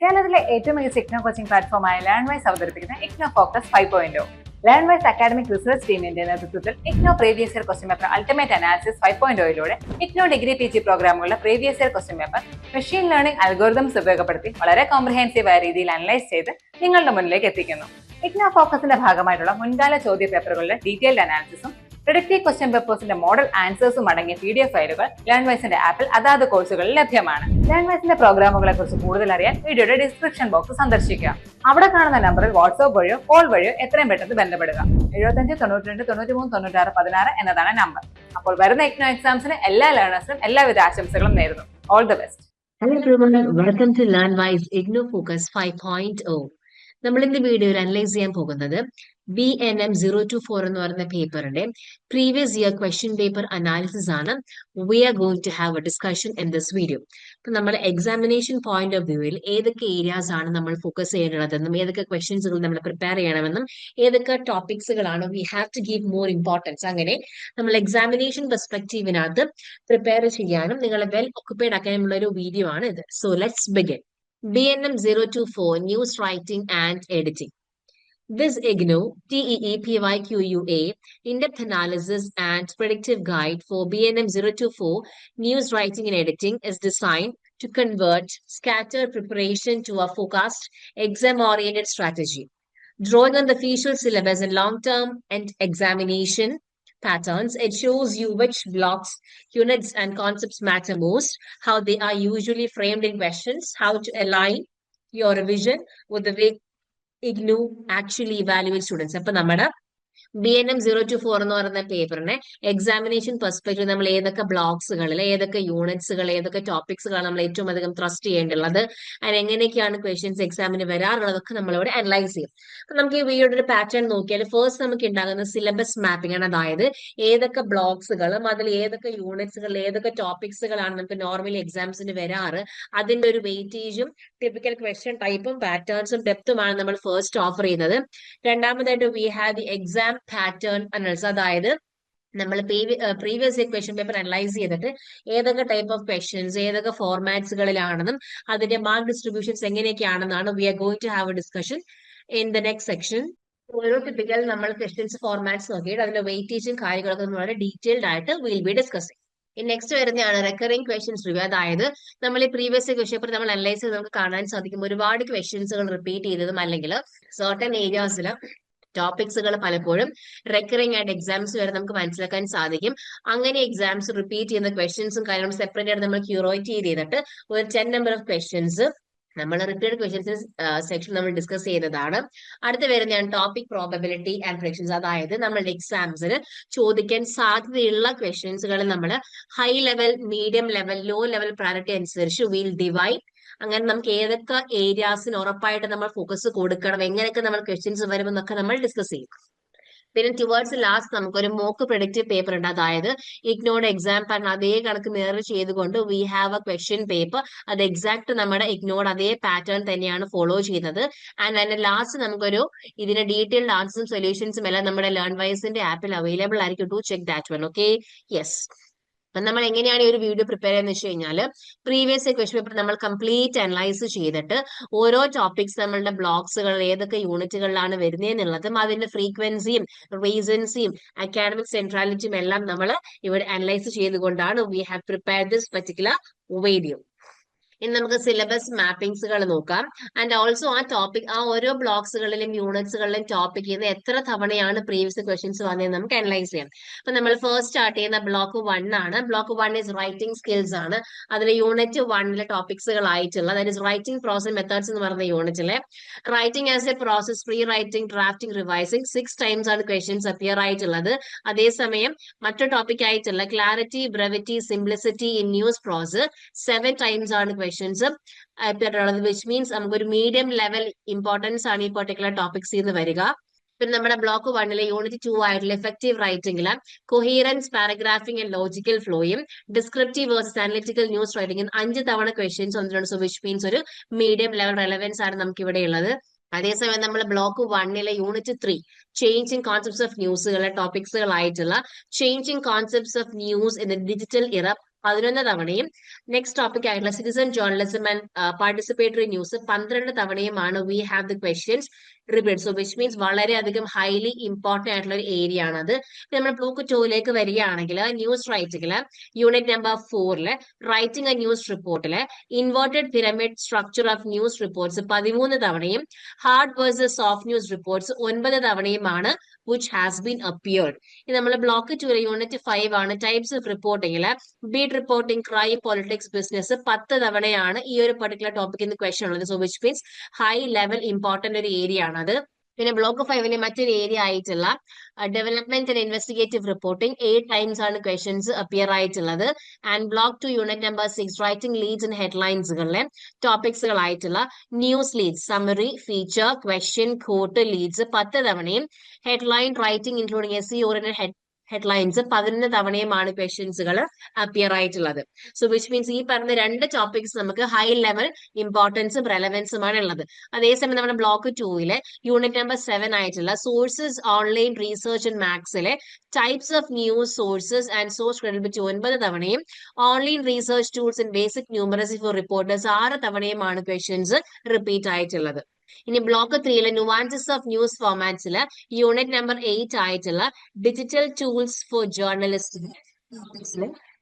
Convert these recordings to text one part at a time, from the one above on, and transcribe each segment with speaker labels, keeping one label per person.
Speaker 1: കേരളത്തിലെ ഏറ്റവും മികച്ച ഇഗ്നോ കോച്ചിംഗ് പ്ലാറ്റ്ഫോമായ ലേൺവൈസ് അവതരിപ്പിക്കുന്ന IGNOU focus 5.0. Learnwise academic research ടീമിന്റെ നേതൃത്വത്തിൽ IGNOU previous year question paper ultimate analysis 5.0യിലൂടെ ഇഗ്നോ ഡിഗ്രി PG പ്രോഗ്രാമുകളുടെ previous year question paper machine learning algorithms ഉപയോഗപ്പെടുത്തി വളരെ കോംപ്രിഹെൻസീവായ രീതിയിൽ അനലൈസ് ചെയ്ത് നിങ്ങളുടെ മുന്നിലേക്ക് എത്തിക്കുന്നു. ഇഗ്നോ ഫോക്കസിന്റെ ഭാഗമായിട്ടുള്ള മുൻകാല ചോദ്യ പേപ്പറുകളുടെ ഡീറ്റെയിൽഡ് അനാലിസിസും പ്രിഡിക്റ്റീവ് ക്വസ്റ്റ്യൻ പേപ്പേഴ്സിന്റെ മോഡൽ ആൻസേഴ്സും അടങ്ങിയ PDF ഫയലുകൾ ലേൺവൈസിന്റെ ആപ്പിൽ അതാത് കോഴ്സുകളിൽ ലഭ്യമാണ്. ലേൺവൈസിന്റെ പ്രോഗ്രാമുകളെ കുറിച്ച് കൂടുതൽ അറിയാൻ വീഡിയോയുടെ ഡിസ്ക്രിപ്ഷൻ ബോക്സ് സന്ദർശിക്കുക. അവിടെ കാണുന്ന നമ്പറിൽ വാട്സ്ആപ്പ് വഴിയോ കോൾ വഴിയോ എത്രയും പെട്ടെന്ന് ബന്ധപ്പെടുക. 75 92 93 96 16 എന്നതാണ് നമ്പർ. അപ്പോൾ വരുന്ന ഇഗ്നോ എക്സാംസിന് എല്ലാ ലേണേഴ്സിനും എല്ലാവിധ ആശംസകളും നേരുന്നു. All the best.
Speaker 2: Hello everyone, welcome to LearnWise Igno Focus 5.0. നമ്മൾ ഇന്ന് വീഡിയോയിൽ അനലൈസ് ചെയ്യാൻ പോകുന്നത് BNM 024 എന്ന് പറയുന്ന പേപ്പറിന്റെ previous year question paper analysis ആണ്. We are going to have a discussion in this video. അപ്പൊ നമ്മുടെ എക്സാമിനേഷൻ പോയിന്റ് ഓഫ് വ്യൂവിൽ ഏതൊക്കെ ഏരിയാസ് ആണ് നമ്മൾ ഫോക്കസ് ചെയ്യേണ്ടതെന്നും ഏതൊക്കെ ക്വസ്റ്റ്യൻസുകൾ നമ്മൾ പ്രിപ്പയർ ചെയ്യണമെന്നും ഏതൊക്കെ ടോപ്പിക്സുകളാണ് we have to give more importance, അങ്ങനെ നമ്മൾ എക്സാമിനേഷൻ പെർസ്പെക്റ്റീവിനകത്ത് പ്രിപ്പയർ ചെയ്യാനും നിങ്ങളെ വെൽ ഒക്കുപ്പൈഡ് ആക്കാനുള്ള ഒരു വീഡിയോ ആണ് ഇത്. So let's begin. BNM 024 News Writing and Editing. This IGNO TEEPYQUA in-depth analysis and predictive guide for BNM 024 News Writing and Editing is designed to convert scattered preparation to a focused exam-oriented strategy. Drawing on the official syllabus and long-term and examination patterns, it shows you which blocks, units, and concepts matter most, how they are usually framed in questions, how to align your revision with the way IGNO actually evaluates students. അപ്പോൾ നമ്മുടെ BNM 024 എന്ന് പറയുന്ന പേപ്പറിനെ examination perspective നമ്മൾ ഏതൊക്കെ ബ്ലോക്സുകളിൽ ഏതൊക്കെ യൂണിറ്റ്സുകൾ ഏതൊക്കെ ടോപ്പിക്സുകളാണ് നമ്മൾ ഏറ്റവും അധികം ട്രസ്റ്റ് ചെയ്യേണ്ടത്, അതിന് എങ്ങനെയൊക്കെയാണ് ക്വസ്റ്റ്യൻസ് എക്സാമിന് വരാറുള്ളതൊക്കെ നമ്മളിവിടെ അനലൈസ് ചെയ്യും. അപ്പൊ നമുക്ക് ഈ വീഡിയോയുടെ ഒരു പാറ്റേൺ നോക്കിയാൽ ഫസ്റ്റ് നമുക്ക് ഉണ്ടാകുന്ന സിലബസ് മാപ്പിംഗ് ആണ്. അതായത് ഏതൊക്കെ ബ്ലോക്സുകളും അതിൽ ഏതൊക്കെ യൂണിറ്റ്സുകൾ ഏതൊക്കെ ടോപ്പിക്സുകളാണ് നമുക്ക് നോർമലി എക്സാംസിന് വരാറ്, അതിന്റെ ഒരു വെയിറ്റേജും ടിപ്പിക്കൽ ക്വസ്റ്റ്യൻ ടൈപ്പും പാറ്റേൺസും ഡെപ്തുമാണ് നമ്മൾ ഫസ്റ്റ് ഓഫർ ചെയ്യുന്നത്. രണ്ടാമതായിട്ട് we have the exam pattern analysis. അതായത് നമ്മൾ previous year question paper analyse ചെയ്തിട്ട് ഏതൊക്കെ ടൈപ്പ് ഓഫ് ക്വസ്റ്റ്യൻസ് ഏതൊക്കെ ഫോർമാറ്റ്സുകളിലാണെന്നും അതിന്റെ മാർക്ക് ഡിസ്ട്രിബ്യൂഷൻസ് എങ്ങനെയൊക്കെയാണെന്നാണ് we are going to have a discussion in the next section. ഓരോ ടിപ്പിക്കൽ നമ്മൾ ക്വസ്റ്റ്യൻസ് ഫോർമാറ്റ്സ് നോക്കിയിട്ട് അതിന്റെ വെയിറ്റേജും കാര്യങ്ങളൊക്കെ വളരെ ഡീറ്റെയിൽഡ് ആയിട്ട് വിൽ ബി ഡിസ്കസിങ്. നെക്സ്റ്റ് വരുന്നതാണ് റെക്കറിംഗ് ക്വസ്റ്റ്യൻസ് റിവ്യൂ. അതായത് നമ്മൾ ഈ പ്രീവിയസ് ക്വസ്റ്റ്യൻ പേപ്പർ നമ്മൾ അനലൈസ് ചെയ്ത് നമുക്ക് കാണാൻ സാധിക്കും ഒരുപാട് ക്വസ്റ്റ്യൻസുകൾ റിപ്പീറ്റ് ചെയ്തതും അല്ലെങ്കിൽ സർട്ടൻ ഏരിയാസിൽ ടോപ്പിക്സുകൾ പലപ്പോഴും റെക്കറിംഗ് ആയിട്ട് എക്സാംസ് വരെ നമുക്ക് മനസ്സിലാക്കാൻ സാധിക്കും. അങ്ങനെ എക്സാംസ് റിപ്പീറ്റ് ചെയ്യുന്ന ക്വസ്റ്റ്യൻസും കാര്യങ്ങളും സെപ്പറേറ്റ് ആയിട്ട് നമ്മൾ ക്യൂറേറ്റ് ചെയ്തിട്ട് ഒരു 10 നമ്പർ ഓഫ് ക്വസ്റ്റ്യൻസ് നമ്മൾ റിപ്പീറ്റഡ് ക്വസ്റ്റ്യൻസ് സെക്ഷൻ നമ്മൾ ഡിസ്കസ് ചെയ്യുന്നതാണ്. അടുത്ത് വരുന്നതാണ് ടോപ്പിക് പ്രോബബിലിറ്റി ആൻഡ് പ്രഡിക്ഷൻസ്. അതായത് നമ്മളുടെ എക്സാംസിന് ചോദിക്കാൻ സാധ്യതയുള്ള ക്വസ്റ്റ്യൻസുകൾ നമ്മൾ high level, medium level, low level priority അനുസരിച്ച് വിൽ ഡിവൈഡ്. അങ്ങനെ നമുക്ക് ഏതൊക്കെ ഏരിയാസിന് ഉറപ്പായിട്ട് നമ്മൾ ഫോക്കസ് കൊടുക്കണം, എങ്ങനെയൊക്കെ നമ്മൾ ക്വസ്റ്റ്യൻസ് വരുമെന്നൊക്കെ നമ്മൾ ഡിസ്കസ് ചെയ്യും. പിന്നെ ടുവേർഡ്സ് ലാസ്റ്റ് നമുക്കൊരു മോക്ക് പ്രൊഡക്റ്റീവ് പേപ്പർ ഉണ്ട്. അതായത് ഇഗ്നോയുടെ എക്സാം പാറ്റേൺ അതേ കണക്ക് മിറർ ചെയ്തുകൊണ്ട് we have A question paper. അത് എക്സാക്ട് നമ്മുടെ ഇഗ്നോയുടെ അതേ പാറ്റേൺ തന്നെയാണ് ഫോളോ ചെയ്യുന്നത്. ആൻഡ് അതിന്റെ ലാസ്റ്റ് നമുക്കൊരു ഇതിന്റെ ഡീറ്റെയിൽഡ് ആൻസറും സൊല്യൂഷൻസും എല്ലാം നമ്മുടെ ലേൺവൈസിന്റെ ആപ്പിൽ അവൈലബിൾ ആയിരിക്കും. To check that one. Okay, yes. നമ്മൾ എങ്ങനെയാണ് ഈ ഒരു വീഡിയോ പ്രിപ്പയർ ചെയ്യുന്നത് വെച്ച് കഴിഞ്ഞാൽ പ്രീവിയസ് ക്വസ്റ്റ്യൻ പേപ്പർ നമ്മൾ കംപ്ലീറ്റ് അനലൈസ് ചെയ്തിട്ട് ഓരോ ടോപ്പിക്സ് നമ്മളുടെ ബ്ലോക്സുകൾ ഏതൊക്കെ യൂണിറ്റുകളിലാണ് വരുന്നതെന്നുള്ളതും അതിന്റെ ഫ്രീക്വൻസിയും റീസൺസിയും അക്കാഡമിക് സെൻട്രാലിറ്റിയും എല്ലാം നമ്മൾ ഇവിടെ അനലൈസ് ചെയ്തുകൊണ്ടാണ് we have prepared this particular video. ഇനി നമുക്ക് സിലബസ് മാപ്പിംഗ്സുകൾ നോക്കാം. ആൻഡ് ഓൾസോ ആ ടോപ്പിക് ആ ഓരോ ബ്ലോക്സുകളിലും യൂണിറ്റ്സുകളിലും ടോപ്പിക് ചെയ്യുന്ന എത്ര തവണയാണ് പ്രീവിയസ് ക്വസ്റ്റ്യൻസ് വന്നതെന്ന് നമുക്ക് അനലൈസ് ചെയ്യാം. അപ്പൊ നമ്മൾ ഫസ്റ്റ് സ്റ്റാർട്ട് ചെയ്യുന്ന ബ്ലോക്ക് 1 ആണ്. ബ്ലോക്ക് 1 ഇസ് റൈറ്റിംഗ് സ്കിൽസ് ആണ്. അതിൽ യൂണിറ്റ് 1 ടോപ്പിക്സുകൾ ആയിട്ടുള്ള that is writing process methods എന്ന് പറയുന്ന യൂണിറ്റിലെ writing as a process, pre writing, drafting, revising 6 times ആണ് ക്വസ്റ്റ്യൻസ് അപ്പിയർ ആയിട്ടുള്ളത്. അതേസമയം മറ്റു ടോപ്പിക് ആയിട്ടുള്ള clarity, brevity, simplicity in news prose 7 times ആണ് ക്വസ്റ്റ്യൻസ് ഉള്ളത്. വിച്ച് മീൻസ് നമുക്കൊരു മീഡിയം ലെവൽ ഇമ്പോർട്ടൻസ് ആണ് ഈ പെർട്ടിക്കുലർ ടോപ്പിക്സ് എന്ന് വരിക. പിന്നെ നമ്മുടെ ബ്ലോക്ക് 1 യൂണിറ്റ് 2 ആയിട്ടുള്ള എഫക്റ്റീവ് റൈറ്റിംഗില് കൊഹീറൻസ്, പാരഗ്രാഫിംഗ് ആൻഡ് ലോജിക്കൽ ഫ്ലോയും descriptive versus analytical news writing 5 തവണ ക്വസ്റ്റ്യൻസ് വന്നിട്ടുണ്ട്. സോ വിച്ച് മീൻസ് ഒരു മീഡിയം ലെവൽ റെലവൻസ് ആണ് നമുക്ക് ഇവിടെ ഉള്ളത്. അതേസമയം നമ്മൾ block 1 unit 3 changing concepts of ന്യൂസുകളെ ടോപ്പിക്സുകളായിട്ടുള്ള changing concepts of news in the digital era 11 തവണയും നെക്സ്റ്റ് ടോപ്പിക് ആയിട്ടുള്ള citizen journalism and participatory news 12 തവണയുമാണ് we have the questions repeat. So which means വളരെയധികം ഹൈലി ഇമ്പോർട്ടന്റ് ആയിട്ടുള്ള ഒരു ഏരിയ ആണത്. നമ്മൾ ബ്ലോക്ക് 2ലേക്ക് വരികയാണെങ്കിൽ ന്യൂസ് റൈറ്റിംഗില് unit number 4 writing a news റിപ്പോർട്ടില് inverted pyramid structure of news reports 13 തവണയും hard versus soft news reports 9 തവണയുമാണ് which has been appeared. ഇത് നമ്മൾ ബ്ലോക്ക് 2 യൂണിറ്റ് 5 ആണ് ടൈപ്സ് ഓഫ് റിപ്പോർട്ടിംഗില് beat reporting, crime, politics, business 10 തവണയാണ് ഈ ഒരു പെർട്ടിക്കുലർ ടോപ്പിക്കിന് ക്വസ്റ്റൻ ഉള്ളത്. So which means high level important ഒരു ഏരിയ ആണത്. പിന്നെ ബ്ലോക്ക് 5ലെ മറ്റൊരു ഏരിയ ആയിട്ടുള്ള development and investigative reporting 8 times ആണ് ക്വസ്റ്റൻസ് അപ്പിയർ ആയിട്ടുള്ളത്. And block 2 unit number 6 writing leads and ഹെഡ്ലൈൻസുകളിലെ ടോപ്പിക്സുകളായിട്ടുള്ള news leads, summary, feature, question, quote leads 10 തവണയും headline writing including S oriented headlines 11 തവണയുമാണ് ക്വസ്റ്റ്യൻസുകൾ appear ആയിട്ടുള്ളത്. സോ വിച്ച് മീൻസ് ഈ പറഞ്ഞ 2 topics നമുക്ക് high level ഇമ്പോർട്ടൻസും റെലവൻസുമാണ് ഉള്ളത്. അതേസമയം നമ്മുടെ ബ്ലോക്ക് 2ലെ യൂണിറ്റ് നമ്പർ 7 ആയിട്ടുള്ള സോഴ്സസ് ഓൺലൈൻ റീസെർച്ച് ആൻഡ് മാത്സിലെ types of news sources and source credibility 9 തവണയും online research tools and basic numeracy for reporters 6 തവണയുമാണ് ക്വസ്റ്റ്യൻസ് റിപ്പീറ്റ് ആയിട്ടുള്ളത്. ഇനി ബ്ലോക്ക് 3ലെ നുവാൻസസ് ഓഫ് ന്യൂസ് ഫോർമാറ്റ്സില് യൂണിറ്റ് നമ്പർ 8 ആയിട്ടുള്ള ഡിജിറ്റൽ ടൂൾസ് ഫോർ ജേർണലിസ്റ്റ്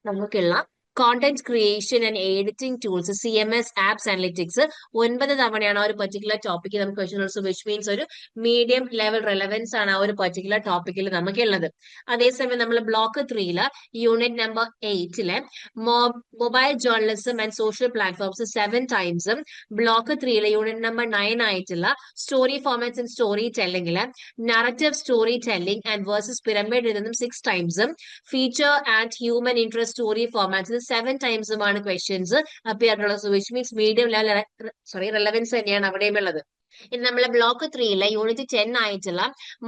Speaker 2: നമുക്കുള്ള content creation and editing tools CMS apps analytics 9 തവണയാണ് ആ ഒരു പെർട്ടിക്കുലർ ടോപ്പിക്ക് നമുക്ക് ക്വസ്റ്റൻ ഓൾസോ വിച്ച് മീൻസ് ഒരു മീഡിയം ലെവൽ റെലവൻസ് ആണ് ആ ഒരു പെർട്ടിക്കുലർ ടോപ്പിക്കിൽ നമുക്കുള്ളത്. അതേസമയം നമ്മൾ ബ്ലോക്ക് 3ല് യൂണിറ്റ് നമ്പർ 8ലെ mobile journalism and social platforms 7 ടൈംസും ബ്ലോക്ക് 3ലെ യൂണിറ്റ് നമ്പർ 9 ആയിട്ടുള്ള സ്റ്റോറി ഫോർമാറ്റ്സ് ആൻഡ് സ്റ്റോറി ടെല്ലിംഗില് narrative story telling and versus pyramid നിന്നും 6 ടൈംസും feature and human interest story ഫോർമാറ്റ്സിൽ 7 ടൈംസുമാണ് ക്വസ്റ്റ്യൻസ് അപ്പിയർ ആയിട്ടുള്ളത്. Which means medium level relevance തന്നെയാണ് അവിടെയും ഉള്ളത്. ഇനി നമ്മളെ ബ്ലോക്ക് 3ലെ യൂണിറ്റ് 10 ആയിട്ടുള്ള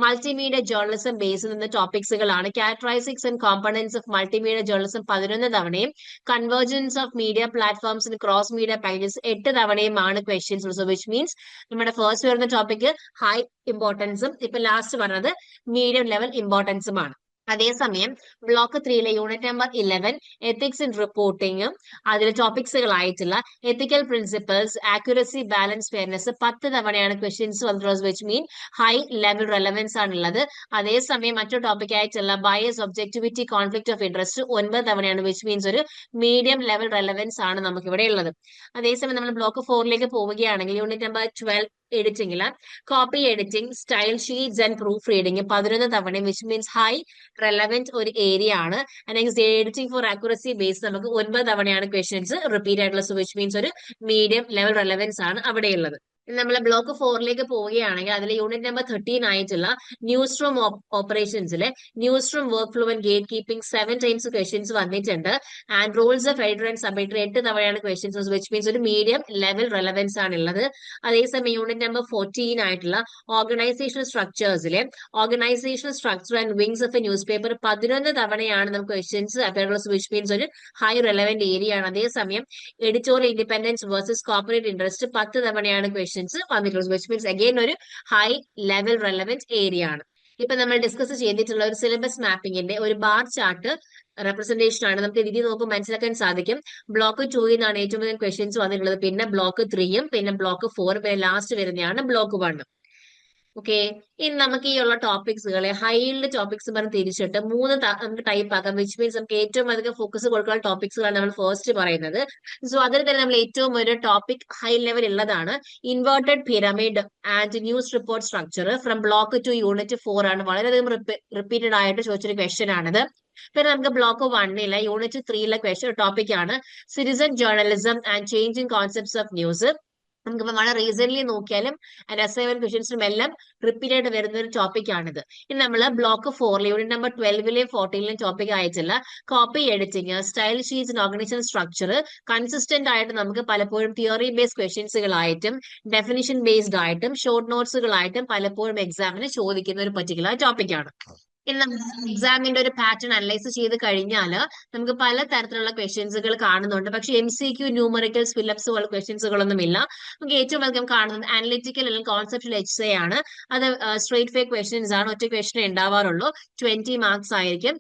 Speaker 2: മൾട്ടിമീഡിയ ജേർണലിസം ബേസ്ഡ് എന്ന ടോപ്പിക്സുകളാണ് characteristics and components of multimedia journalism 11 തവണയും convergence of media platforms and cross media packages 8 തവണയുമാണ് ക്വസ്റ്റ്യൻസ്. സോ വിച്ച് മീൻസ് നമ്മുടെ ഫസ്റ്റ് വരുന്ന ടോപ്പിക് ഹൈ ഇമ്പോർട്ടൻസും ഇപ്പൊ ലാസ്റ്റ് പറഞ്ഞത് മീഡിയം ലെവൽ ഇമ്പോർട്ടൻസുമാണ്. അതേസമയം ബ്ലോക്ക് 3ലെ യൂണിറ്റ് നമ്പർ 11 എത്തിക്സ് ഇൻ റിപ്പോർട്ടിംഗും അതിലെ ടോപ്പിക്സുകളായിട്ടുള്ള ethical principles, accuracy, balance, fairness 10 തവണയാണ് ക്വസ്റ്റ്യൻസ് വന്നത്. Which mean high level relevance ആണുള്ളത്. അതേസമയം മറ്റൊരു ടോപ്പിക് ആയിട്ടുള്ള bias, objectivity, conflict of interest 9 തവണയാണ്. വിച്ച് മീൻസ് ഒരു മീഡിയം ലെവൽ റെലവൻസ് ആണ് നമുക്ക് ഇവിടെ ഉള്ളത്. അതേസമയം നമ്മൾ ബ്ലോക്ക് 4ലേക്ക് പോവുകയാണെങ്കിൽ യൂണിറ്റ് നമ്പർ 12 എഡിറ്റിംഗില് copy editing, style sheets and proof reading 11 തവണ വിച്ച് മീൻസ് ഹൈ റെലവെന്റ് ഒരു ഏരിയ ആണ്. Next editing for accuracy base നമുക്ക് 9 തവണയാണ് ക്വസ്റ്റ്യൻസ് റിപ്പീറ്റ് ആയിട്ടുള്ള. സോ വിച്ച് മീൻസ് ഒരു മീഡിയം ലെവൽ റെലവൻസ് ആണ് അവിടെയുള്ളത്. നമ്മൾ ബ്ലോക്ക് 4ലേക്ക് പോവുകയാണെങ്കിൽ അതിൽ യൂണിറ്റ് നമ്പർ 13 ആയിട്ടുള്ള ന്യൂസ് റൂം ഓപ്പറേഷൻസിലെ news room work flow and gate keeping 7 times questions വന്നിട്ടുണ്ട്. And roles of editor and sub editor 8 തവണയാണ് ക്വസ്റ്റ്യൻസ്. വിച്ച് മീൻസ് ഒരു മീഡിയം ലെവൽ റെലവൻസ് ആണ് ഉള്ളത്. അതേസമയം യൂണിറ്റ് നമ്പർ 14 ആയിട്ടുള്ള ഓർഗനൈസേഷണൽ സ്ട്രക്ചേഴ്സിലെ organisational structure and wings of a news paper 11 തവണയാണ് നമുക്ക് ക്വസ്റ്റ്യൻസ് അപ്പിയർ. വിച്ച് മീൻസ് ഒരു ഹൈ റെലവെന്റ് ഏരിയ ആണ്. അതേസമയം editorial independence versus corporate interest 10 തവണയാണ് ക്വസ്റ്റ്യൻസ് വന്നിട്ടുള്ളത്. വിച്ച് മീൻസ് അഗെയിൻ ഒരു ഹൈ ലെവൽ റെലവെന്റ് ഏരിയ ആണ്. ഇപ്പൊ നമ്മൾ ഡിസ്കസ് ചെയ്തിട്ടുള്ള ഒരു സിലബസ് മാപ്പിംഗിന്റെ ഒരു ബാർ ചാർട്ട് റെപ്രസെന്റേഷൻ ആണ്. നമുക്ക് രീതി നോക്കുമ്പോൾ മനസ്സിലാക്കാൻ സാധിക്കും. ബ്ലോക്ക് 2 നിന്നാണ് ഏറ്റവും കൂടുതൽ ക്വസ്റ്റ്യൻസ് വന്നിട്ടുള്ളത്. പിന്നെ ബ്ലോക്ക് 3യും പിന്നെ ബ്ലോക്ക് 4 പിന്നെ ലാസ്റ്റ് വരുന്നതാണ് ബ്ലോക്ക് 1. ഓക്കെ, ഇനി നമുക്ക് ഈ ഉള്ള ടോപ്പിക്സുകളെ ഹൈൽഡ് ടോപ്പിക്സ് പറഞ്ഞ് തിരിച്ചിട്ട് 3 നമുക്ക് ടൈപ്പ് ആക്കാം. വിച്ച് മീൻസ് നമുക്ക് ഏറ്റവും അധികം ഫോക്കസ് കൊടുക്കുന്ന ടോപ്പിക്സുകളാണ് നമ്മൾ ഫസ്റ്റ് പറയുന്നത്. സോ അതിൽ തന്നെ നമ്മൾ ഏറ്റവും ഒരു ടോപ്പിക് ഹൈ ലെവൽ ഉള്ളതാണ് inverted pyramid and news report structure from block 2 unit 4 ആണ്. വളരെയധികം റിപ്പീറ്റഡ് ആയിട്ട് ചോദിച്ചൊരു ക്വസ്റ്റ്യൻ ആണിത്. പിന്നെ നമുക്ക് ബ്ലോക്ക് 1ലെ യൂണിറ്റ് 3ലെ ക്വസ്റ്റ്യൻ ടോപ്പിക് ആണ് citizen journalism and changing concepts of news. നമുക്കിപ്പോ വളരെ റീസെന്റ് നോക്കിയാലും അസൈൻമെന്റ് ക്വസ്റ്റ്യൻസിനും എല്ലാം റിപ്പീറ്റ് ആയിട്ട് വരുന്ന ഒരു ടോപ്പിക് ആണിത്. ഇനി നമ്മൾ ബ്ലോക്ക് 4 യൂണിറ്റ് നമ്പർ 12ലെയും 14ലെയും ടോപ്പിക് ആയിട്ടുള്ള copy editing, style sheets, organisation structure consistent ആയിട്ട് നമുക്ക് പലപ്പോഴും തിയറി ബേസ്ഡ് ക്വസ്റ്റ്യൻസുകളായിട്ടും ഡെഫിനിഷൻ ബേസ്ഡ് ആയിട്ടും ഷോർട്ട് നോട്ട്സുകളായിട്ടും പലപ്പോഴും എക്സാമിന് ചോദിക്കുന്ന ഒരു പർട്ടിക്കുലർ ടോപ്പിക് ആണ്. ഇനി നമുക്ക് എക്സാമിന്റെ ഒരു പാറ്റേൺ അനലൈസ് ചെയ്ത് കഴിഞ്ഞാൽ നമുക്ക് പല തരത്തിലുള്ള ക്വസ്റ്റ്യൻസുകൾ കാണുന്നുണ്ട്. പക്ഷെ MCQ, ന്യൂമറിക്കൽസ്, ഫില്ലപ്സ് പോലുള്ള ക്വസ്റ്റ്യൻസുകളൊന്നും ഇല്ല. നമുക്ക് ഏറ്റവും അധികം കാണുന്നത് അനലിറ്റിക്കൽ അല്ലെങ്കിൽ കോൺസെപ്റ്റുവൽ HA ആണ്. അത് സ്ട്രേറ്റ് ഫേ ക്വസ്റ്റ്യൻസ് ആണ്. ഒറ്റ ക്വസ്റ്റ്യൻ ഉണ്ടാവാറുള്ളൂ. 20 മാർക്സ് ആയിരിക്കും.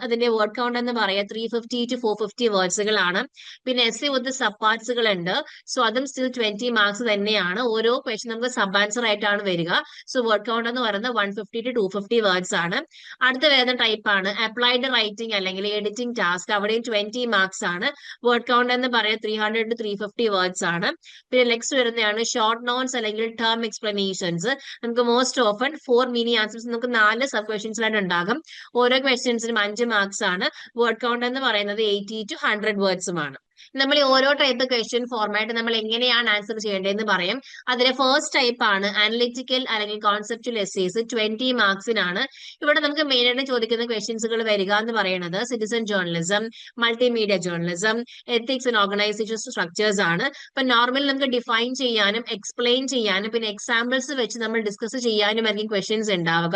Speaker 2: അതിന്റെ വേർഡ് കൗണ്ട് എന്ന് പറയാം 350 to 450 വേർഡ്സുകളാണ്. പിന്നെ essay വിത്ത് സബ് പാർട്സുകൾ ഉണ്ട്. സോ അതും സ്റ്റിൽ 20 മാർക്സ് തന്നെയാണ്. ഓരോ ക്വസ്റ്റ്യൻ നമുക്ക് സബ് ആൻസർ ആയിട്ടാണ് വരിക. സോ വേർഡ് കൗണ്ട് എന്ന് പറയുന്നത് 150 to 250 വേർഡ്സ് ആണ്. അടുത്ത വരുന്ന ടൈപ്പ് ആണ് അപ്ലൈഡ് റൈറ്റിംഗ് അല്ലെങ്കിൽ എഡിറ്റിംഗ് ടാസ്ക്. അവിടെയും 20 മാർക്സ് ആണ്. വേർഡ് കൗണ്ട് എന്ന് പറയാം 300 to 350 വേർഡ്സ് ആണ്. പിന്നെ നെക്സ്റ്റ് വരുന്നതാണ് ഷോർട്ട് നോട്ട്സ് അല്ലെങ്കിൽ ടേം എക്സ്പ്ലനേഷൻസ്. നമുക്ക് മോസ്റ്റ് ഓഫൺ 4 മിനി ആൻസേഴ്സ് നമുക്ക് 4 സബ് ക്വസ്റ്റ്യൻസിലായിട്ട് ഉണ്ടാകും. ഓരോ ക്വസ്റ്റ്യൻസിനും 5 മാർക്സ് ആണ്. വേർഡ് കൗണ്ട് എന്ന് പറയുന്നത് 80 to 100 വേർഡ്സുമാണ്. നമ്മൾ ഈ ഓരോ ടൈപ്പ് ക്വസ്റ്റ്യൻ ഫോർമാറ്റ് നമ്മൾ എങ്ങനെയാണ് ആൻസർ ചെയ്യേണ്ടതെന്ന് പറയും. അതിലെ ഫസ്റ്റ് ടൈപ്പ് ആണ് അനലിറ്റിക്കൽ അല്ലെങ്കിൽ കോൺസെപ്റ്റുവൽ എസ്സേസ്. 20 മാർക്സിനാണ്. ഇവിടെ നമുക്ക് മെയിൻ ആയിട്ട് ചോദിക്കുന്ന ക്വസ്റ്റ്യൻസുകൾ വരിക എന്ന് പറയുന്നത് citizen journalism, multimedia journalism, ethics and organisation structures ആണ്. ഇപ്പൊ നോർമലി നമുക്ക് ഡിഫൈൻ ചെയ്യാനും എക്സ്പ്ലെയിൻ ചെയ്യാനും പിന്നെ എക്സാമ്പിൾസ് വെച്ച് നമ്മൾ ഡിസ്കസ് ചെയ്യാനും ആയിരിക്കും ക്വസ്റ്റ്യൻസ് ഉണ്ടാവുക.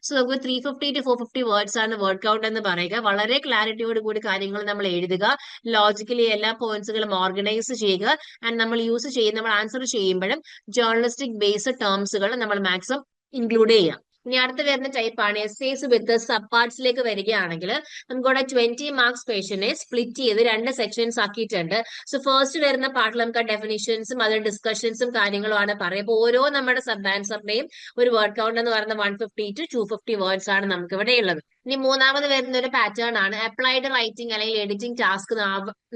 Speaker 2: സോ നമുക്ക് 350 to 450 വേർഡ്സ് ആണ് വേർഡ് കൗണ്ട് എന്ന് പറയുക. വളരെ ക്ലാരിറ്റിയോട് കൂടി കാര്യങ്ങൾ നമ്മൾ എഴുതുക. ലോജിക്കലി എല്ലാ പോയിന്റ്സുകളും ഓർഗനൈസ് ചെയ്യുക. ആൻഡ് നമ്മൾ ആൻസർ ചെയ്യുമ്പോഴും ജേർണലിസ്റ്റിക് ബേസ്ഡ് ടേംസുകൾ നമ്മൾ മാക്സിമം ഇൻക്ലൂഡ് ചെയ്യാം. ഇനി അടുത്ത് വരുന്ന ടൈപ്പാണ് എസ്സേസ് വിത്ത് സബ് പാർട്സിലേക്ക് വരികയാണെങ്കിൽ നമുക്കിവിടെ 20 മാർക്സ് ക്വസ്റ്റ്യനെ സ്പ്ലിറ്റ് ചെയ്ത് 2 സെക്ഷൻസ് ആക്കിയിട്ടുണ്ട്. സോ ഫസ്റ്റ് വരുന്ന പാർട്ടിൽ നമുക്ക് ഡെഫിനിഷൻസും അതിന്റെ ഡിസ്കഷൻസും കാര്യങ്ങളുമാണ് പറയുക. അപ്പോൾ ഓരോ നമ്മുടെ സബ് ആൻസറിന്റെയും ഒരു വേർഡ് കൗണ്ട് എന്ന് പറയുന്നത് 150 to 250 വേർഡ്സ് ആണ് നമുക്ക് ഇവിടെ ഉള്ളത്. ഇനി മൂന്നാമത് വരുന്ന ഒരു പാറ്റേൺ ആണ് അപ്ലൈഡ് റൈറ്റിംഗ് അല്ലെങ്കിൽ എഡിറ്റിംഗ് ടാസ്ക്.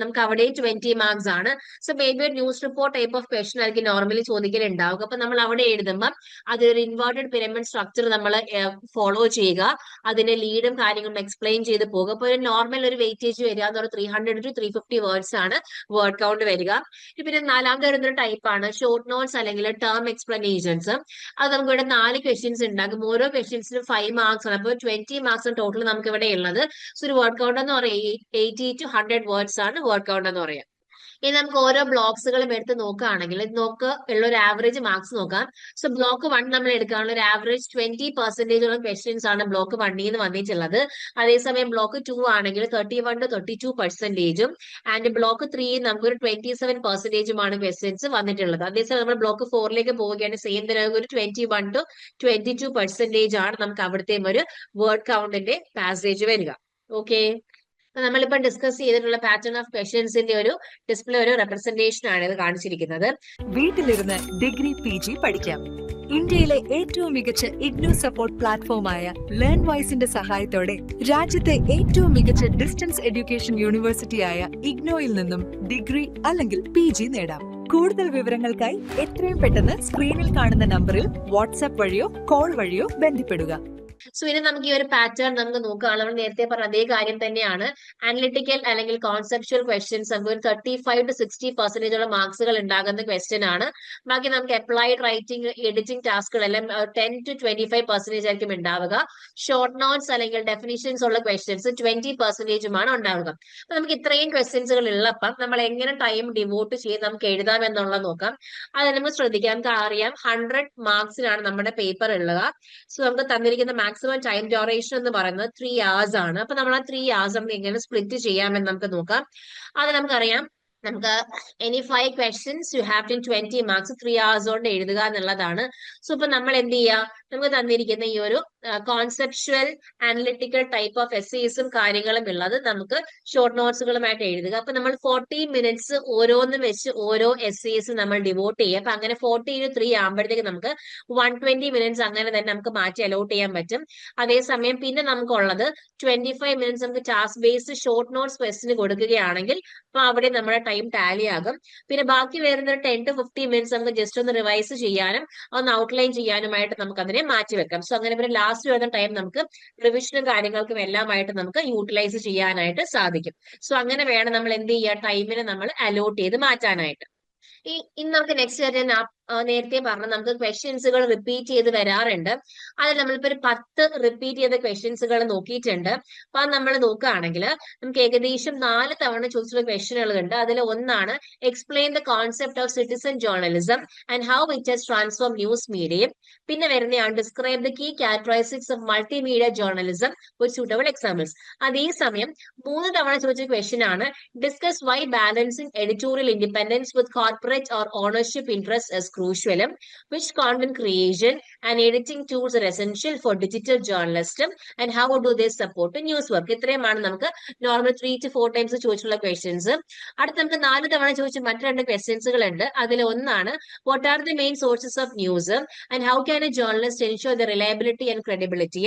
Speaker 2: നമുക്ക് അവിടെയും 20 മാർക്സ് ആണ്. സോ മേ ബി ഒരു news report type of question ആയിരിക്കും നോർമലി ചോദിക്കലുണ്ടാവുക. അപ്പൊ നമ്മൾ അവിടെ എഴുതുമ്പോൾ അതൊരു ഇൻവേർട്ടഡ് പിരമിഡ് സ്ട്രക്ചർ നമ്മൾ ഫോളോ ചെയ്യുക. അതിന്റെ ലീഡും കാര്യങ്ങളും എക്സ്പ്ലെയിൻ ചെയ്ത് പോകുക. അപ്പൊ ഒരു നോർമൽ ഒരു വെയിറ്റേജ് വരിക എന്ന് പറഞ്ഞാൽ 300 to 350 വേർഡ്സ് ആണ് വേർഡ് കൗണ്ട് വരിക. പിന്നെ നാലാമത്തെ വരുന്ന ഒരു ടൈപ്പ് ആണ് ഷോർട്ട് നോട്ട്സ് അല്ലെങ്കിൽ ടേം എക്സ്പ്ലനേഷൻസ്. അത് നമുക്ക് ഇവിടെ 4 ക്വസ്റ്റ്യൻസ് ഉണ്ടാകും. ഓരോ ക്വസ്റ്റ്യൻസിനും 5 മാർക്സ് ആണ്. അപ്പോൾ 20 മാർക്സ് ടോട്ടൽ നമുക്ക് ഇവിടെ ഉള്ളത്. സോ ഒരു വേർഡ് കൗണ്ട് എന്ന് പറയുന്നത് 80 to 100 വേർഡ്സ് ആണ് വേർഡ് കൗണ്ട് എന്ന് പറയാം. ഇനി നമുക്ക് ഓരോ ബ്ലോക്സുകളും എടുത്ത് നോക്കുകയാണെങ്കിൽ നമുക്ക് ഉള്ള ഒരു ആവറേജ് മാർക്സ് നോക്കാം. സോ ബ്ലോക്ക് 1 നമ്മൾ എടുക്കുകയാണെങ്കിൽ ഒരു ആവറേജ് 20% ഉള്ള ക്വസ്റ്റ്യൻസ് ആണ് ബ്ലോക്ക് 1 നിന്ന് വന്നിട്ടുള്ളത്. അതേസമയം ബ്ലോക്ക് 2 ആണെങ്കിൽ 31 to 32%, ആൻഡ് ബ്ലോക്ക് 3 നമുക്ക് ഒരു 27% ക്വസ്റ്റ്യൻസ് വന്നിട്ടുള്ളത്. അതേസമയം നമ്മൾ ബ്ലോക്ക് 4ലേക്ക് പോവുകയാണ് സെയിം തന്നെ ഒരു 21 to 22% ആണ് നമുക്ക് അവിടുത്തെ ഒരു വേർഡ് കൗണ്ടിന്റെ പാസേജ് വരിക. ഓക്കെ, നമ്മളിപ്പോ ഡിസ്കസ് ചെയ്തിട്ടുള്ള പാറ്റേൺ ഓഫ് ക്വസ്റ്റ്യൻസിന്റെ ഒരു ഡിസ്പ്ലേ ഒരു റെപ്രസെന്റേഷൻ ആണ് ഇത് കാണിച്ചിരിക്കുന്നത്.
Speaker 3: വീട്ടിലിരുന്ന് ഡിഗ്രി PG പഠിക്കാം. ഇന്ത്യയിലെ ഏറ്റവും മികച്ച ഇഗ്നോ സപ്പോർട്ട് പ്ലാറ്റ്ഫോമായ ലേൺവൈസിന്റെ സഹായത്തോടെ രാജ്യത്തെ ഏറ്റവും മികച്ച ഡിസ്റ്റൻസ് എഡ്യൂക്കേഷൻ യൂണിവേഴ്സിറ്റിയായ ഇഗ്നോയിൽ നിന്നും ഡിഗ്രി അല്ലെങ്കിൽ PG നേടാം. കൂടുതൽ വിവരങ്ങൾക്കായി എത്രയും പെട്ടെന്ന് സ്ക്രീനിൽ കാണുന്ന നമ്പറിൽ വാട്സാപ്പ് വഴിയോ കോൾ വഴിയോ ബന്ധപ്പെടുക.
Speaker 2: സോ ഇനി നമുക്ക് ഈ ഒരു പാറ്റേൺ നമുക്ക് നോക്കാം. നമ്മൾ നേരത്തെ പറഞ്ഞ അതേ കാര്യം തന്നെയാണ്. അനലിറ്റിക്കൽ അല്ലെങ്കിൽ കോൺസെപ്റ്റുവൽ ക്വസ്റ്റ്യൻസ് നമുക്ക് ഒരു 35 to 60% മാർക്സുകൾ ഉണ്ടാകുന്ന ക്വസ്റ്റ്യൻ ആണ്. ബാക്കി നമുക്ക് അപ്ലൈഡ് റൈറ്റിംഗ്, എഡിറ്റിംഗ് ടാസ്കുകളെല്ലാം 10 to 25% ആയിരിക്കും ഉണ്ടാവുക. ഷോർട്ട് നോട്ട്സ് അല്ലെങ്കിൽ ഡെഫിനിഷൻസ് ഉള്ള ക്വസ്റ്റ്യൻസ് 20% ഉണ്ടാവുക. അപ്പൊ നമുക്ക് ഇത്രയും ക്വസ്റ്റ്യൻസുകൾ ഉള്ളപ്പം നമ്മൾ എങ്ങനെ ടൈം ഡിവോട്ട് ചെയ്ത് നമുക്ക് എഴുതാം എന്നുള്ളത് നോക്കാം. അത് നമുക്ക് ശ്രദ്ധിക്കാം. നമുക്ക് അറിയാം 100 മാർക്സിനാണ് നമ്മുടെ പേപ്പർ ഉള്ളത്. സോ നമുക്ക് തന്നിരിക്കുന്ന മാക്സിമം ടൈം ഡ്യൂറേഷൻ എന്ന് പറയുന്നത് 3 hours ആണ്. അപ്പൊ നമ്മൾ ആ 3 hours നമുക്ക് എങ്ങനെ സ്പ്ലിറ്റ് ചെയ്യാമെന്ന് നമുക്ക് നോക്കാം. അത് നമുക്കറിയാം. നമുക്ക് any 5 questions you have in 20 marks 3 hours കൊണ്ട് എഴുതുക എന്നുള്ളതാണ്. സോ ഇപ്പൊ നമ്മൾ എന്ത് ചെയ്യുക, നമുക്ക് തന്നിരിക്കുന്ന ഈ ഒരു കോൺസെപ്റ്റുവൽ അനലിറ്റിക്കൽ ടൈപ്പ് ഓഫ് എസ്സേസും കാര്യങ്ങളും ഉള്ളത് നമുക്ക് ഷോർട്ട് നോട്ട്സുകളുമായിട്ട് എഴുതുക. അപ്പൊ നമ്മൾ 40 minutes ഓരോന്നും വെച്ച് ഓരോ എസ്സേസ് നമ്മൾ ഡിവോട്ട് ചെയ്യുക. അപ്പൊ അങ്ങനെ 40 to 3 ആകുമ്പോഴത്തേക്ക് നമുക്ക് 120 minutes അങ്ങനെ തന്നെ നമുക്ക് മാറ്റി അലോട്ട് ചെയ്യാൻ പറ്റും. അതേസമയം പിന്നെ നമുക്കുള്ളത് 25 minutes നമുക്ക് ടാസ്ക് ബേസ്ഡ് ഷോർട്ട് നോട്ട്സ് ക്വസ്റ്റിന് കൊടുക്കുകയാണെങ്കിൽ അപ്പൊ അവിടെ നമ്മുടെ ടൈം ടാലി ആകും. പിന്നെ ബാക്കി വരുന്ന 10 to 15 minutes നമുക്ക് ജസ്റ്റ് ഒന്ന് റിവൈസ് ചെയ്യാനും ഒന്ന് ഔട്ട്ലൈൻ ചെയ്യാനുമായിട്ട് നമുക്ക് അതിനെ മാറ്റിവെക്കാം. സോ അങ്ങനെ പിന്നെ ലാസ്റ്റ് വരുന്ന ടൈം നമുക്ക് റിവിഷനും കാര്യങ്ങൾക്കും എല്ലാമായിട്ട് നമുക്ക് യൂട്ടിലൈസ് ചെയ്യാനായിട്ട് സാധിക്കും. സോ അങ്ങനെ വേണം നമ്മൾ എന്ത് ചെയ്യുക, ടൈമിനെ നമ്മൾ അലോട്ട് ചെയ്ത് മാറ്റാനായിട്ട്. ഇനി നമുക്ക് നെക്സ്റ്റ് വരുന്ന നേരത്തെ പറഞ്ഞു നമുക്ക് ക്വസ്റ്റ്യൻസുകൾ റിപ്പീറ്റ് ചെയ്ത് വരാറുണ്ട്. അതിൽ നമ്മളിപ്പോ ഒരു 10 റിപ്പീറ്റ് ചെയ്ത ക്വസ്റ്റ്യൻസുകൾ നോക്കിയിട്ടുണ്ട്. അപ്പൊ അത് നമ്മൾ നോക്കുകയാണെങ്കിൽ നമുക്ക് ഏകദേശം 4 തവണ ചോദിച്ചിട്ടുള്ള ക്വസ്റ്റ്യനുകൾ ഉണ്ട്. അതിൽ ഒന്നാണ് explain the concept of citizen journalism and how it has transform news media. പിന്നെ വരുന്നതാണ് describe the key characteristics of multimedia journalism with suitable examples. അതേസമയം 3 തവണ ചോദിച്ച ക്വസ്റ്റ്യൻ ആണ് discuss why balancing editorial independence with corporate or ownership interest as crucial, which content creation and editing tools are essential for digital journalism and how do they support news work. ഇത്രയുമാണ് നമുക്ക് normal 3 to 4 times ചോദിച്ചിട്ടുള്ള questions. അടുത്ത് നമുക്ക് 4 തവണ ചോദിച്ച മറ്റു 2 ക്വസ്റ്റ്യൻസുകൾ ഉണ്ട്. അതിൽ ഒന്നാണ് what are the main sources of news and how can A journalist ensure the reliability and credibility.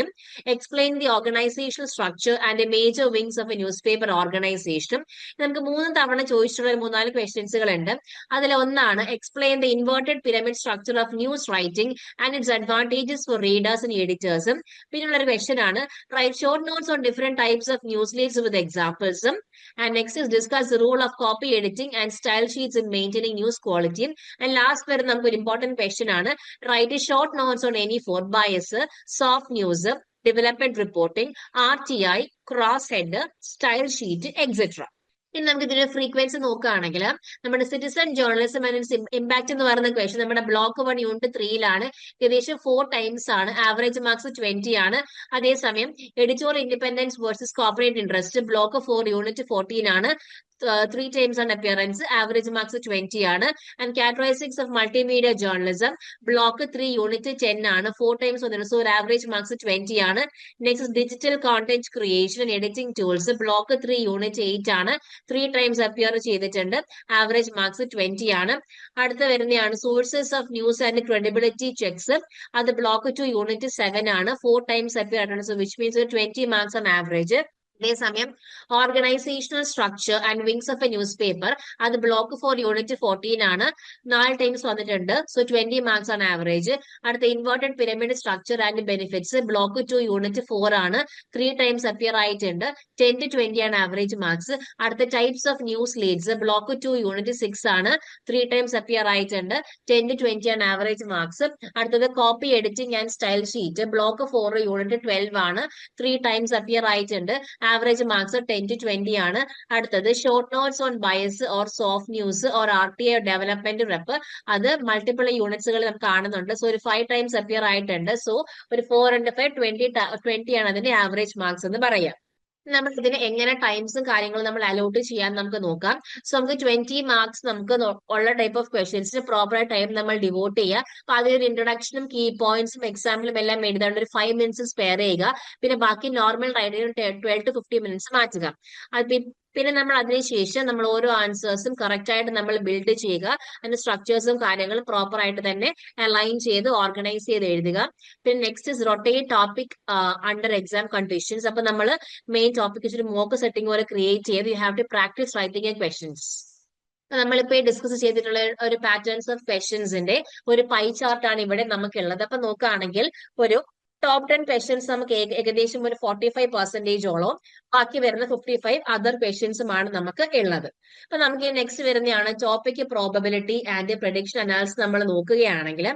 Speaker 2: Explain the organisational structure and major wings of a news paper organisation. നമുക്ക് 3 തവണ ചോദിച്ചിട്ടുള്ള 3-4 ക്വസ്റ്റ്യൻസുകൾ ഉണ്ട്. അതിൽ ഒന്നാണ് explain the inverted pyramid structure of news writing and its advantages for readers and editors. പിന്നെയുള്ള ഒരു question ആണ് write short notes on different types of news leads with examples. And next is discuss the role of copy editing and style sheets in maintaining news quality. And last വരുന്ന നമുക്ക് ഒരു important question ആണ് write a short notes on any 4 bias, soft news, development reporting, RTI, crosshead, style sheet, etc. ഇനി നമുക്ക് ഇതിന്റെ frequency നോക്കുകയാണെങ്കിൽ നമ്മുടെ citizen journalism and impact എന്ന് പറയുന്ന ക്വസ്റ്റ്യൻ നമ്മുടെ ബ്ലോക്ക് 1 യൂണിറ്റ് 3-ലാണ് ഏകദേശം 4 ടൈംസ് ആണ്. ആവറേജ് മാർക്സ് 20 ആണ്. അതേസമയം editorial independence versus corporate interest block 4 unit 14 ആണ്. 3 times on appearance, average marks 20 ആണ്. And characteristics of multimedia journalism block 3 unit 10 ആണ്. 4 times വന്നിട്ടുണ്ട്. So average marks 20 ആണ്. Next is digital content creation and editing tools block 3 unit 8 ആണ്. 3 times appear ചെയ്തിട്ടുണ്ട്. Average marks 20 ആണ്. അടുത്ത വരുന്നതാണ് sources of news and credibility checks. അത് block 2 unit 7 ആണ്. 4 times appear ആണ്. So which means 20 marks on average. അതേസമയം organisational structure and wings of a news paper അത് ബ്ലോക്ക് 4 യൂണിറ്റ് 14 ആണ്. 4 ടൈംസ് വന്നിട്ടുണ്ട്. So 20 marks on average. അടുത്ത inverted pyramid structure and benefits block 2 unit 4 ആണ്. 3 times appear ആയിട്ടുണ്ട്. 10 to 20 ആണ് average marks. അടുത്ത types of news leads block 2 unit 6 ആണ്. 3 times appear ആയിട്ടുണ്ട്. 10 to 20 ആണ് ആവറേജ് മാർക്സ്. അടുത്തത് copy editing and style sheet block 4 unit 12 ആണ്. 3 ടൈംസ് അപ്പിയർ ആയിട്ടുണ്ട്. ആവറേജ് മാർക്സ് 10 to 20 ആണ്. അടുത്തത് short notes on bias or soft news or RTI development rep അത് multiple യൂണിറ്റ്സുകൾ നമുക്ക് കാണുന്നുണ്ട്. സോ ഒരു 5 ടൈംസ് അപ്പിയർ ആയിട്ടുണ്ട്. സോ ഒരു 4 and 5 20 ആണ് അതിന്റെ ആവറേജ് മാർക്സ് എന്ന് പറയാം. നമ്മൾ ഇതിന് എങ്ങനെ ടൈംസും കാര്യങ്ങളും നമ്മൾ അലോട്ട് ചെയ്യാൻ നമുക്ക് നോക്കാം. സോ നമുക്ക് 20 മാർക്സ് നമുക്ക് ഉള്ള ടൈപ്പ് ഓഫ് ക്വസ്റ്റ്യൻസിന് പ്രോപ്പർ ടൈം നമ്മൾ ഡിവോട്ട് ചെയ്യുക. അപ്പൊ അതിലൊരു ഇൻട്രൊഡക്ഷനും കീ പോയിന്റ്സും എക്സാമ്പിളും എല്ലാം എഴുതാണ്ട് ഒരു 5 മിനിറ്റ്സ് സ്പെയർ ചെയ്യുക. പിന്നെ ബാക്കി നോർമൽ റൈഡിന് 12 to 15 മിനിറ്റ്സ് മാറ്റുക. അത് പിന്നെ നമ്മൾ അതിനുശേഷം നമ്മൾ ഓരോ ആൻസേഴ്സും കറക്റ്റ് ആയിട്ട് നമ്മൾ ബിൽഡ് ചെയ്യുക. അതിന്റെ സ്ട്രക്ചേഴ്സും കാര്യങ്ങളും പ്രോപ്പർ ആയിട്ട് തന്നെ അലൈൻ ചെയ്ത് ഓർഗനൈസ് ചെയ്ത് എഴുതുക. പിന്നെ next is rotate topic under exam conditions. അപ്പൊ നമ്മൾ മെയിൻ ടോപ്പിക് വെച്ചൊരു മോക്ക് സെറ്റിംഗ് പോലെ ക്രിയേറ്റ് ചെയ്ത് you have to practise writing questions. നമ്മളിപ്പോ ഡിസ്കസ് ചെയ്തിട്ടുള്ള ഒരു പാറ്റേൺസ് ഓഫ് ക്വസ്റ്റ്യൻസിന്റെ ഒരു പൈ ചാർട്ട് ആണ് ഇവിടെ നമുക്കുള്ളത്. അപ്പൊ നോക്കുകയാണെങ്കിൽ ഒരു ടോപ്പ് 10 ക്വസ്റ്റ്യൻസ് നമുക്ക് ഏകദേശം ഒരു 45%ഓളം, ബാക്കി വരുന്ന 55 അതർ ക്വസ്റ്റ്യൻസുമാണ് നമുക്ക് ഉള്ളത്. അപ്പൊ നമുക്ക് നെക്സ്റ്റ് വരുന്നതാണ് topic probability and prediction analysis. നമ്മൾ നോക്കുകയാണെങ്കിൽ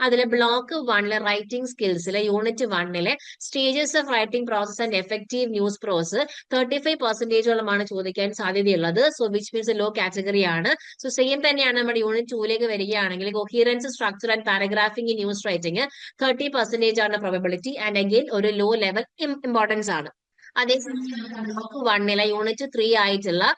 Speaker 2: അതിൽ ബ്ലോക്ക് 1 റൈറ്റിംഗ് സ്കിൽസിലെ unit 1 stages of writing process and effective news prose 35%ഓളമാണ് ചോദിക്കാൻ സാധ്യതയുള്ളത്. So which means low category ആണ്. സോ സെയിം തന്നെയാണ് നമ്മുടെ യൂണിറ്റ് 2 വരികയാണെങ്കിൽ coherence structure and paragraphing in news writing 30% ആണ് പ്രോബബിലിറ്റി. ആൻഡ് അഗെയിൻ ഒരു ലോ ലെവൽ ഇമ്പോർട്ടൻസ് ആണ്. അതേസമയം ബ്ലോക്ക് 1 യൂണിറ്റ് 3 ആയിട്ടുള്ള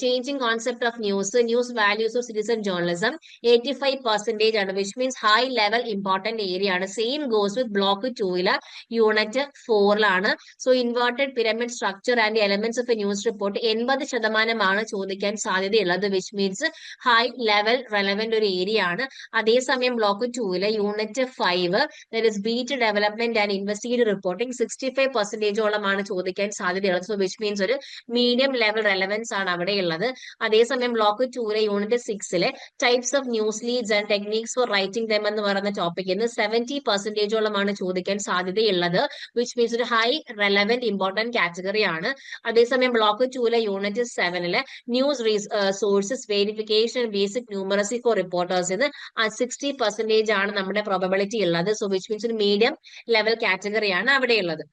Speaker 2: changing concept of news values of citizen journalism 85% ആണ്. Which means high level important area ആണ്. Same goes with block 2 unit 4 so inverted pyramid structure and elements of a news report 80% ചോദിക്കാൻ സാധ്യതയുള്ളത്. Which means high level relevant ഒരു area ആണ്. അതേസമയം block 2 unit 5 beat development and investigative reporting 65%ഓളമാണ് ചോദിക്കാൻ സാധ്യതയുള്ളത്. So which means ഒരു medium level relevance ആണ് അവിടെ അവിടെയുള്ളത്. അതേസമയം block 2 unit 6 types of news leads and techniques for writing them എന്ന് പറയുന്ന ടോപ്പിക്കിൽ നിന്ന് 70%ഓളമാണ് ചോദിക്കാൻ സാധ്യതയുള്ളത്, വിച്ച് മീൻസ് ഒരു ഹൈ റെലവെന്റ് ഇമ്പോർട്ടന്റ് കാറ്റഗറി ആണ്. അതേസമയം block 2 unit 7 news sources verification basic numeracy for reporters എന്ന് 60% ആണ് നമ്മുടെ പ്രോബബിലിറ്റി ഉള്ളത്. സോ വിച്ച് മീൻസ് ഒരു മീഡിയം ലെവൽ കാറ്റഗറിയാണ് അവിടെയുള്ളത്.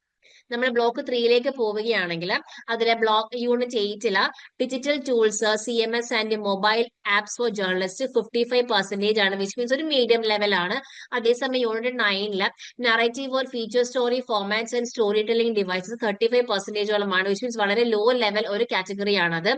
Speaker 2: നമ്മൾ ബ്ലോക്ക് 3 പോവുകയാണെങ്കിൽ അതിലെ block unit 8 digital tools CMS and mobile apps for journalist 55% ആണ്, വിച്ച് മീൻസ് ഒരു മീഡിയം ലെവൽ ആണ്. അതേസമയം unit 9 narrative or feature story formats and story telling devices 35%ഓളമാണ്, വിച്ച് മീൻസ് വളരെ ലോ ലെവൽ ഒരു കാറ്റഗറി ആണത്.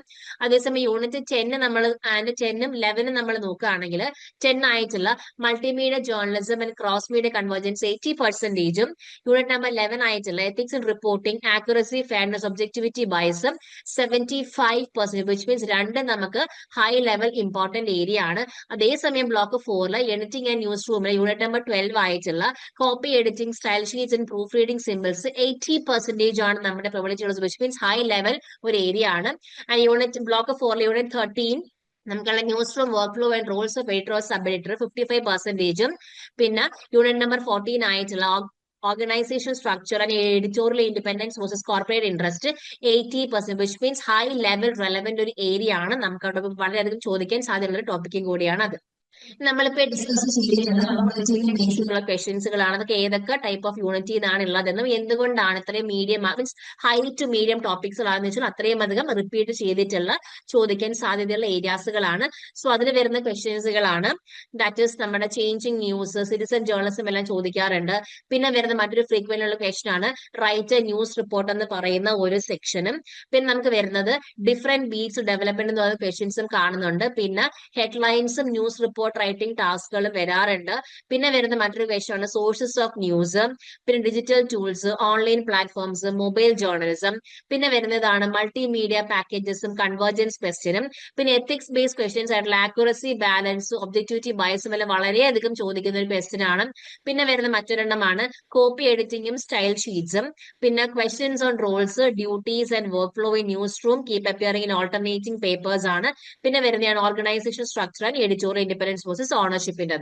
Speaker 2: അതേസമയം യൂണിറ്റ് 10 നമ്മൾ 10ഉം 11ഉം നമ്മൾ നോക്കുകയാണെങ്കിൽ 10 ആയിട്ടുള്ള multimedia journalism and cross media convergence 80%, unit number 11 ആയിട്ടുള്ള ethics reporting accuracy fairness objectivity bias 75%, which means രണ്ട് നമുക്ക് ഹൈ ലെവൽ ഇമ്പോർട്ടന്റ് ഏരിയ ആണ്. അതേസമയം ബ്ലോക്ക് 4 എഡിറ്റിംഗ് ആൻഡ് ന്യൂസ് റൂമിൽ യൂണിറ്റ് നമ്പർ 12 ആയിട്ടുള്ള copy editing style sheets and proof reading symbols 80% ആണ് നമ്മുടെ probability ഉള്ളത്, വിച്ച് മീൻസ് ഹൈ ലെവൽ ഒരു ഏരിയ ആണ്. ആൻഡ് യൂണിറ്റ് ബ്ലോക്ക് 4 യൂണിറ്റ് 13 നമുക്കുള്ള news from work flow and roles of editor or sub editor 55%, പിന്നെ unit number 14 ആയിട്ടുള്ള organization structure and editorial independence versus corporate interest 80%, which means high level relevant ഒരു area ആണ്. നമുക്ക് അവിടെ വളരെയധികം ചോദിക്കാൻ സാധ്യതയുള്ള ഒരു ടോപ്പിക്കും കൂടിയാണ് അത്. നമ്മളിപ്പോ ഡിസ്കസ് ചെയ്തിട്ടുള്ള ക്വസ്റ്റ്യൻസുകളാണ്. അതൊക്കെ ഏതൊക്കെ ടൈപ്പ് ഓഫ് യൂണിറ്റി എന്നാണ് ഉള്ളതെന്നും എന്തുകൊണ്ടാണ് ഇത്രയും medium means high to medium ടോപ്പിക്സുകളാണെന്ന് വെച്ചാൽ അത്രയും അധികം റിപ്പീറ്റ് ചെയ്തിട്ടുള്ള ചോദിക്കാൻ സാധ്യതയുള്ള ഏരിയാസുകളാണ്. സോ അതിൽ വരുന്ന ക്വസ്റ്റ്യൻസുകളാണ് ദാറ്റ് ഈസ് നമ്മുടെ ചേഞ്ചിങ് ന്യൂസ്, സിറ്റിസൺ ജേർണലിസം എല്ലാം ചോദിക്കാറുണ്ട്. പിന്നെ വരുന്ന മറ്റൊരു ഫ്രീക്വന്റ് ഉള്ള ക്വസ്റ്റൻ ആണ് റൈറ്റ് എ ന്യൂസ് റിപ്പോർട്ട് എന്ന് പറയുന്ന ഒരു സെക്ഷനും. പിന്നെ നമുക്ക് വരുന്നത് ഡിഫറെന്റ് ബീറ്റ്സ് ഡെവലപ്മെന്റ് എന്ന് പറയുന്ന ക്വസ്റ്റ്യൻസും കാണുന്നുണ്ട്. പിന്നെ ഹെഡ്ലൈൻസും ന്യൂസ് റിപ്പോർട്ട് റൈറ്റിംഗ് ടാസ്കുകളും വരാറുണ്ട്. പിന്നെ വരുന്ന മറ്റൊരു ക്വസ്റ്റൻ ആണ് സോഴ്സസ് ഓഫ് ന്യൂസ്, പിന്നെ digital tools, online platforms, mobile journalism. പിന്നെ വരുന്നതാണ് മൾട്ടിമീഡിയ പാക്കേജസും കൺവേർജൻസ് ക്വസ്റ്റ്യനും. പിന്നെ എത്തിക്സ് ബേസ്ഡ് ക്വസ്റ്റ്യൻസ് ആയിട്ടുള്ള ആക്യുറസി, ബാലൻസ്, ഒബ്ജക്ടിവിറ്റി, ബയസും എല്ലാം വളരെയധികം ചോദിക്കുന്ന ഒരു ക്വസ്റ്റ്യൻ ആണ്. പിന്നെ വരുന്ന മറ്റൊരെണ്ണമാണ് കോപ്പി എഡിറ്റിംഗും സ്റ്റൈൽ ഷീറ്റ്സും. പിന്നെ questions on roles, duties and work flow in news room keep appearing in alternating papers ആണ്. പിന്നെ വരുന്നതാണ് organisation structure and editorial independence versus ഓണർഷിപ്പിന്റെ.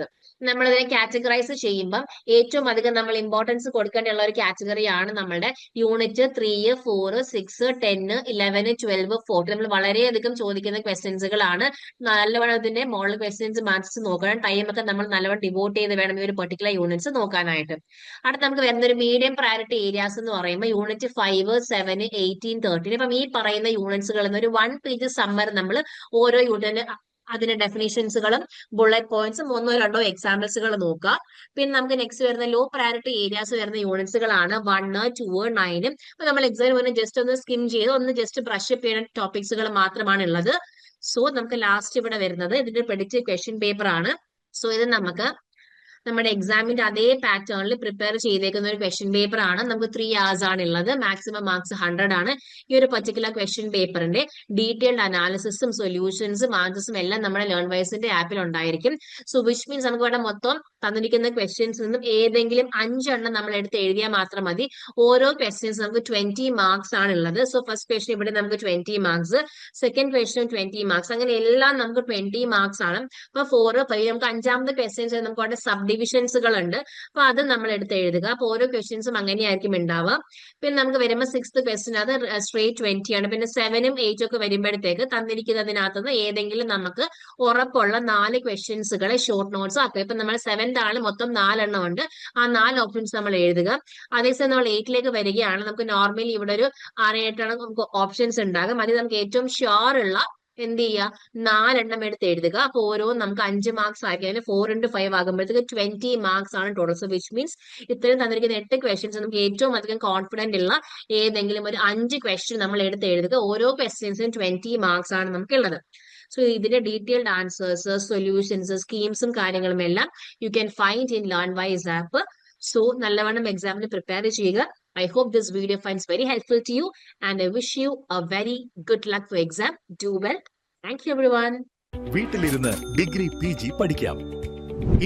Speaker 2: നമ്മൾ ഇതിനെ കാറ്റഗറൈസ് ചെയ്യുമ്പോൾ ഏറ്റവും അധികം നമ്മൾ ഇമ്പോർട്ടൻസ് കൊടുക്കേണ്ടുള്ള ഒരു കാറ്റഗറിയാണ് നമ്മളുടെ യൂണിറ്റ് 3, 4, 6, 10, 11, 12, 14. നമ്മൾ വളരെയധികം ചോദിക്കുന്ന ക്വസ്റ്റ്യൻസുകളാണ്. നല്ലവണ്ണം ഇതിന്റെ മോഡൽ ക്വസ്റ്റ്യൻസ് മാത്സ് നോക്കണം. ടൈം ഒക്കെ നമ്മൾ നല്ലവണ്ണം ഡിവോട്ട് ചെയ്ത് വേണം ഈ ഒരു പെർട്ടിക്കുലർ യൂണിറ്റ്സ് നോക്കാനായിട്ട്. അടുത്ത് നമുക്ക് വരുന്ന ഒരു മീഡിയം പ്രയോറിറ്റി ഏരിയാസ് എന്ന് പറയുമ്പോൾ യൂണിറ്റ് 5, 7, 18, 13. അപ്പം ഈ പറയുന്ന യൂണിറ്റ്സുകളിൽ ഒരു 1 പേജ് സമ്മർ നമ്മൾ ഓരോ യൂണിറ്റിന് അതിന്റെ ഡെഫിനിഷൻസുകളും ബുള്ളറ്റ് പോയിന്റ്സും 1-2 എക്സാമ്പിൾസുകൾ നോക്കുക. പിന്നെ നമുക്ക് നെക്സ്റ്റ് വരുന്ന ലോ പ്രയോറിറ്റി ഏരിയാസ് വരുന്ന യൂണിറ്റ്സുകളാണ് 1, 2, 9. അപ്പൊ നമ്മൾ എക്സാമിന് മുന്നേ ജസ്റ്റ് ഒന്ന് സ്കിം ചെയ്ത് ഒന്ന് ജസ്റ്റ് ബ്രഷ് അപ്പ് ചെയ്യുന്ന ടോപ്പിക്സുകൾ മാത്രമാണ് ഉള്ളത്. സോ നമുക്ക് ലാസ്റ്റ് ഇവിടെ വരുന്നത് ഇതിന്റെ പ്രെഡിക്റ്റീവ് ക്വസ്റ്റ്യൻ പേപ്പർ ആണ്. സോ ഇത് നമുക്ക് നമ്മുടെ എക്സാമിന്റെ അതേ പാറ്റേണിൽ പ്രിപ്പയർ ചെയ്തേക്കുന്ന ഒരു ക്വസ്റ്റ്യൻ പേപ്പർ ആണ്. നമുക്ക് 3 hours ആണ് ഉള്ളത്. മാക്സിമം മാർക്സ് 100 ആണ്. ഈ ഒരു പർട്ടിക്കുലർ ക്വസ്റ്റ്യൻ പേപ്പറിന്റെ ഡീറ്റെയിൽഡ് അനാലിസിസും സൊല്യൂഷൻസും ആൻസേഴ്സും എല്ലാം നമ്മുടെ ലേൺവൈസിന്റെ ആപ്പിൽ ഉണ്ടായിരിക്കും. സോ വിച്ച് മീൻസ് നമുക്ക് ഇവിടെ മൊത്തം തന്നിരിക്കുന്ന ക്വസ്റ്റ്യൻസ് നിന്നും ഏതെങ്കിലും 5 എണ്ണം നമ്മൾ എടുത്ത് എഴുതിയാൽ മാത്രം മതി. ഓരോ ക്വസ്റ്റ്യൻസ് നമുക്ക് 20 മാർക്സ് ആണ് ഉള്ളത്. സോ ഫസ്റ്റ് ക്വസ്റ്റ്യൻ ഇവിടെ നമുക്ക് 20 മാർക്സ്, സെക്കൻഡ് ക്വസ്റ്റ്യൻ 20 മാർക്സ്, അങ്ങനെ എല്ലാം നമുക്ക് 20 മാർക്സ് ആണ്. അപ്പൊ 4, 5 നമുക്ക് അഞ്ചാമത്തെ ക്വസ്റ്റ്യൻസ് നമുക്ക് അവിടെ സബ് ഡിവിഷൻസുകൾ ഉണ്ട്. അപ്പൊ അത് നമ്മൾ എടുത്ത് എഴുതുക. അപ്പൊ ഓരോ ക്വസ്റ്റ്യൻസും അങ്ങനെയായിരിക്കും ഉണ്ടാവുക. പിന്നെ നമുക്ക് വരുമ്പോൾ 6th ക്വസ്റ്റ്യൻ അത് സ്ട്രേറ്റ് 20 ആണ്. പിന്നെ 7ഉം 8ഉം ഒക്കെ വരുമ്പോഴത്തേക്ക് തന്നിരിക്കുന്നതിനകത്തുനിന്ന് ഏതെങ്കിലും നമുക്ക് ഉറപ്പുള്ള 4 ക്വസ്റ്റ്യൻസുകളെ ഷോർട്ട് നോട്ട്സ് ആക്കുക. ഇപ്പൊ നമ്മൾ 7th ആണ്, മൊത്തം 4 എണ്ണം ഉണ്ട്. ആ 4 ഓപ്ഷൻസ് നമ്മൾ എഴുതുക. അതേസമയം നമ്മൾ 8ലേക്ക് വരികയാണ്. നമുക്ക് നോർമലി ഇവിടെ ഒരു 6-8 നമുക്ക് ഓപ്ഷൻസ് ഉണ്ടാകും. അതിൽ നമുക്ക് ഏറ്റവും ഷുവർ ഉള്ള എന്ത് ചെയ്യുക, 4 എണ്ണം എടുത്ത് എഴുതുക. അപ്പൊ ഓരോ നമുക്ക് 5 മാർക്സ് ആക്കി 4 into 5 ആകുമ്പോഴത്തേക്ക് 20 മാർക്സ് ആണ് ടോട്ടൽ. സോ വിച്ച് മീൻസ് ഇത്രയും തന്നിരിക്കുന്ന 8 ക്വസ്റ്റ്യൻസ് നമുക്ക് ഏറ്റവും അധികം കോൺഫിഡന്റ് ഉള്ള ഏതെങ്കിലും ഒരു 5 ക്വസ്റ്റ്യൻ നമ്മൾ എടുത്ത് എഴുതുക. ഓരോ ക്വസ്റ്റ്യൻസിനും 20 മാർക്സ് ആണ് നമുക്ക് ഉള്ളത്. സോ ഇതിന്റെ ഡീറ്റെയിൽഡ് ആൻസേഴ്സ്, സൊല്യൂഷൻസ്, സ്കീംസും കാര്യങ്ങളും എല്ലാം you can find in Learnwise app. So നല്ലവണ്ണം എക്സാമിന് പ്രിപ്പയർ ചെയ്യുക. I hope this video finds very helpful to you and I wish you a very good luck for exam. Do well. Thank you everyone.
Speaker 4: വീട്ടിലിരുന്ന് degree PG പഠിക്കാം.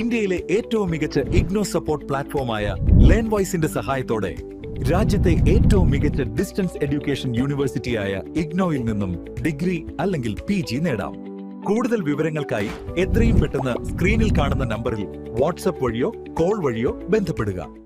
Speaker 4: ഇന്ത്യയിലെ ഏറ്റവും മികച്ച IGNOU support പ്ലാറ്റ്ഫോമായ ലേൺവൈസിന്റെ സഹായത്തോടെ രാജ്യത്തെ ഏറ്റവും മികച്ച ഡിസ്റ്റൻസ് എഡ്യൂക്കേഷൻ യൂണിവേഴ്സിറ്റിയായ ഇഗ്നോയിൽ നിന്നും ഡിഗ്രി അല്ലെങ്കിൽ PG നേടാം. കൂടുതൽ വിവരങ്ങൾക്കായി എത്രയും പെട്ടെന്ന് സ്ക്രീനിൽ കാണുന്ന നമ്പറിൽ വാട്സ്ആപ്പ് വഴിയോ കോൾ വഴിയോ ബന്ധപ്പെടുക.